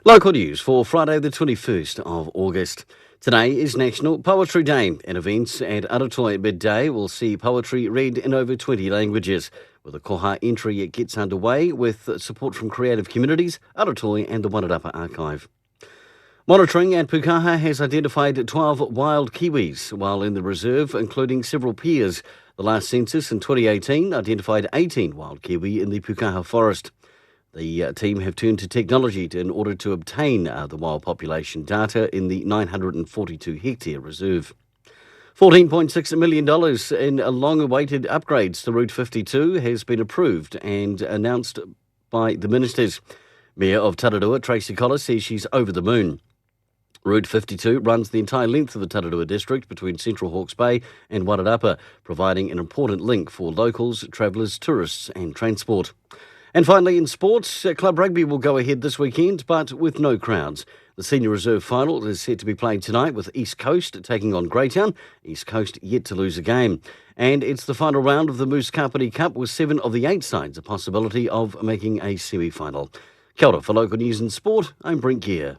Local news for Friday the 21st of August. Today is National Poetry Day, and events at Aratoi midday will see poetry read in over 20 languages. With the koha entry, it gets underway with support from creative communities, Aratoi and the Wairarapa Archive. Monitoring at Pukaha has identified 12 wild kiwis, while in the reserve, including several pairs. The last census in 2018 identified 18 wild kiwi in the Pukaha forest. The team have turned to technology in order to obtain the wild population data in the 942 hectare reserve. $14.6 million in long-awaited upgrades to Route 52 has been approved and announced by the ministers. Mayor of Tararua, Tracy Collis, says she's over the moon. Route 52 runs the entire length of the Tararua district between Central Hawke's Bay and Wairarapa, providing an important link for locals, travellers, tourists and transport. And finally, in sports, club rugby will go ahead this weekend, but with no crowds. The senior reserve final is set to be played tonight with East Coast taking on Greytown. East Coast yet to lose a game. And it's the final round of the Moose Kapiti Cup with 7 of the 8 sides a possibility of making a semi-final. Kia ora for local news and sport, I'm Brent Gare.